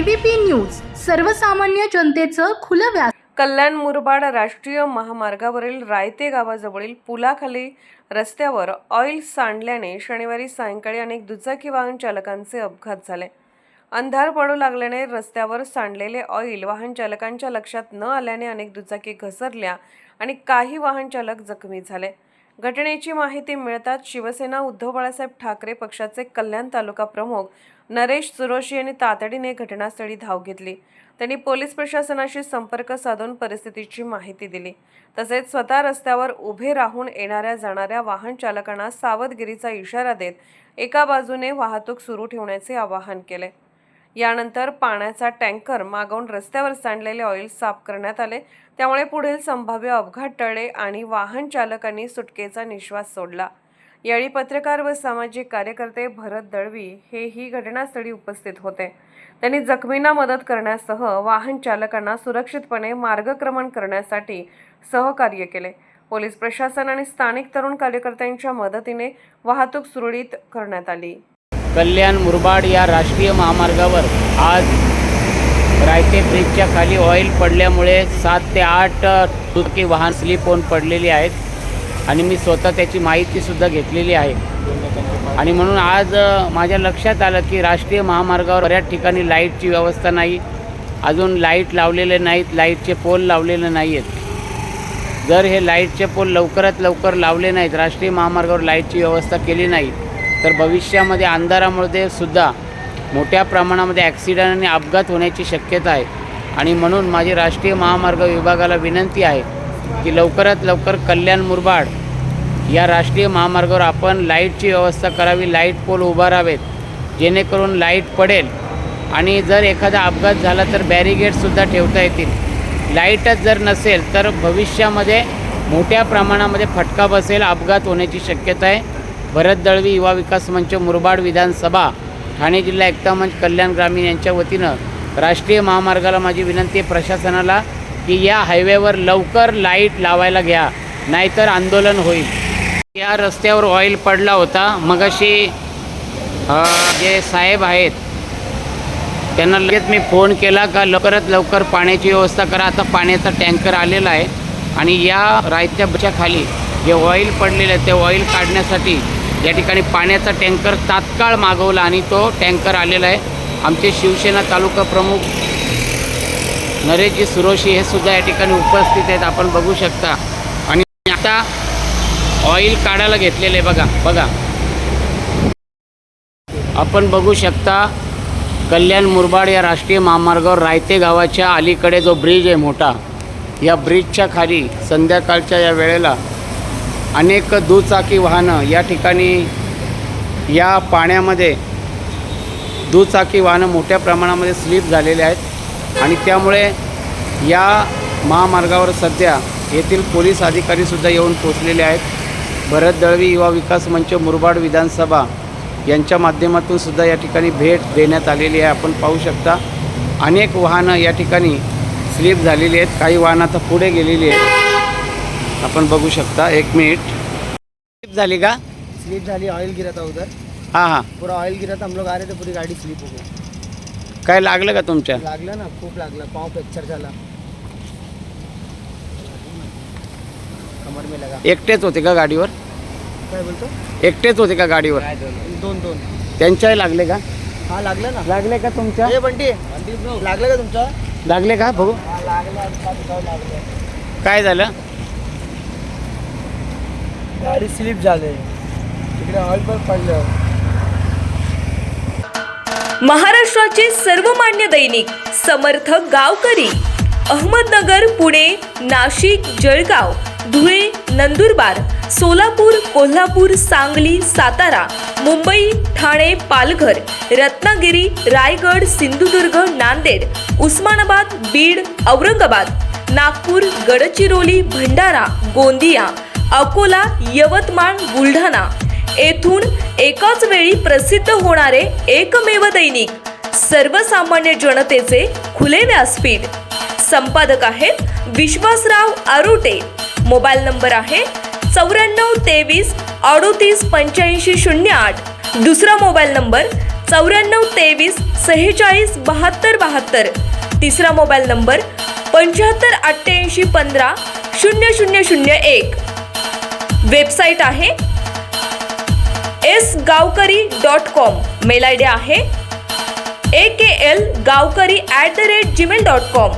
ABP news सर्वसामान्य जनतेचं खुलं व्यास। कल्याण मुरबाड राष्ट्रीय महामार्गावरील रायते गावाजवळील पुलाखाली रस्त्यावर ऑइल सांडल्याने शनिवारी सायंकाळी अनेक दुचाकी वाहन चालकांचे अपघात झाले। अंधार पडू लागल्याने रस्त्यावर सांडलेले ऑइल वाहन चालकांच्या लक्षात न आल्याने अनेक दुचाकी घसरल्या आणि काही वाहन चालक जखमी झाले। घटनेची माहिती मिळताच शिवसेना उद्धव बाळासाहेब ठाकरे पक्षाचे कल्याण तालुका प्रमुख नरेश सुरोशी यांनी तातडीने घटनास्थळी धाव घेतली। त्यांनी पोलीस प्रशासनाशी संपर्क साधून परिस्थितीची माहिती दिली। तसेच स्वतः रस्त्यावर उभे राहून येणाऱ्या जाणाऱ्या वाहन चालकांना सावधगिरीचा इशारा देत एका बाजूने वाहतूक सुरू ठेवण्याचे आवाहन केले। यानंतर पाण्याचा टँकर मागवून रस्त्यावर सांडलेले ऑइल साफ करण्यात आले। त्यामुळे पुढील संभाव्य अपघात टळले आणि वाहन चालकांनी सुटकेचा निश्वास सोडला। यावेळी पत्रकार व सामाजिक कार्यकर्ते भरत दळवी हेही घटनास्थळी उपस्थित होते। त्यांनी जखमींना मदत करण्यासह वाहन चालकांना सुरक्षितपणे मार्गक्रमण करण्यासाठी सहकार्य केले। पोलीस प्रशासन आणि स्थानिक तरुण कार्यकर्त्यांच्या मदतीने वाहतूक सुरळीत करण्यात आली। कल्याण मुरबाड या राष्ट्रीय महामार्गावर आज रायते ब्रिजच्या खाली ऑइल पडल्यामुळे 7 ते 8 दुचाकी वाहन स्लिप होऊन पडलेली आहेत आणि मी स्वतः त्याची माहितीसुद्धा घेतलेली आहे। आणि म्हणून आज माझ्या लक्षात आलं की राष्ट्रीय महामार्गावर बऱ्याच ठिकाणी लाईटची व्यवस्था नाही, अजून लाईट लावलेले नाहीत, लाईटचे पोल लावलेले नाही आहेत। जर हे लाईटचे पोल लवकरात लवकर लावले नाहीत, राष्ट्रीय महामार्गावर लाईटची व्यवस्था केली नाही तर भविष्यामध्ये अंधारामुळे सुद्धा मोठ्या प्रमाणामध्ये ॲक्सिडेंट आणि अपघात होण्याची शक्यता आहे। आणि म्हणून माझी राष्ट्रीय महामार्ग विभागाला विनंती आहे की लवकरात लवकर कल्याण मुरबाड या राष्ट्रीय महामार्गावर आपण लाईटची व्यवस्था करावी, लाईट पोल उभारावेत जेणेकरून लाईट पडेल आणि जर एखादा अपघात झाला तर बॅरिगेडसुद्धा ठेवता येतील। लाईटच जर नसेल तर भविष्यामध्ये मोठ्या प्रमाणामध्ये फटका बसेल, अपघात होण्याची शक्यता आहे। भरत दळवी युवा विकास मंच मुरबाड विधानसभा ठाणे जिल्हा एकता मंच कल्याण ग्रामीण यांच्या वतीनं राष्ट्रीय महामार्गाला माझी विनंती आहे प्रशासनाला की या हायवेवर लवकर लाईट लावायला घ्या, नाहीतर आंदोलन होईल। या रस्त्यावर ऑइल पडला होता, मगाशी जे साहेब आहेत त्यांना लगेच मी फोन केला का लवकरात लवकर पाण्याची व्यवस्था करा। आता पाण्याचा टँकर आलेला आहे आणि या रायत्याच्या खाली जे ऑइल पडलेलं आहे ते ऑइल काढण्यासाठी या ठिकाणी पाण्याचा टँकर तात्काळ मागवला आणि तो टँकर आलेला आहे। आमचे शिवसेना तालुका प्रमुख नरेशजी सुरोशी हे सुद्धा या ठिकाणी उपस्थित आहेत, आपण बघू शकता। आणि आता ऑइल काढायला घेतलेले बघा आपण बघू शकता। कल्याण मुरबाड या राष्ट्रीय महामार्गावर रायते गावाच्या अलीकडे जो ब्रिज आहे मोठा, या ब्रिजच्या खाली संध्याकाळच्या या वेळेला अनेक दुचाकी वाहनं या ठिकाणी या पाण्यामध्ये दुचाकी वाहनं मोठ्या प्रमाणामध्ये स्लिप झालेले आहेत आणि त्यामुळे या महामार्गावर सध्या येथील पोलीस अधिकारीसुद्धा येऊन पोचलेले आहेत। भरत दळवी युवा विकास मंच मुरबाड विधानसभा यांच्या माध्यमातून सुद्धा या ठिकाणी भेट देण्यात आलेली आहे। आपण पाहू शकता अनेक वाहनं या ठिकाणी स्लिप झालेली आहेत, काही वाहनं आता पुढे गेलेली आहेत, आपण बघू शकता। 1 मिनिट। स्लिप झाली का? स्लिप झाली, ऑयल गिरा था उधर। हाँ पूरा ऑयल गिरा था, हम लोग आ रहे थे, पूरी गाड़ी स्लिप हो गई। काय लागलं का तुमच्या? लागलं ना, खूप लागलं, पाँव फ्रॅक्चर झाला, कमर में लगा। एकटेच होते का गाडीवर? काय बोलतो? एकटेच होते का गाडीवर? दोन त्यांच्याही लागले का? हा लागलं ना। लागले का तुमच्या? ए बंटी लागलं का तुमचं? लागले का बघू लागलं। काय झालं? गाडी स्लिप झाली, तिकडे ऑइल पण पडलं। महाराष्ट्राचे सर्वमान्य दैनिक समर्थ गावकरी अहमदनगर, पुणे, नाशिक, जळगाव, धुळे, नंदुरबार, सोलापूर, कोल्हापूर, सांगली, सातारा, मुंबई, ठाणे, पालघर, रत्नागिरी, रायगड, सिंधुदुर्ग, नांदेड, उस्मानाबाद, बीड, औरंगाबाद, नागपूर, गडचिरोली, भंडारा, गोंदिया, अकोला, यवतमाळ, बुलढाणा येथून एकाच वेळी प्रसिद्ध होणारे एकमेव दैनिक सर्वसामान्य जनतेचे खुले व्यासपीठ। संपादक आहेत विश्वासराव आरोटे। मोबाईल नंबर आहे 94 23 38 85 08। दुसरा मोबाईल नंबर 9423 46 72 72. तिसरा मोबाईल नंबर 75 88 15 0001. वेबसाईट आहे sgavkari.com. मेल आय डी आहे akl gavkari@gmail.com.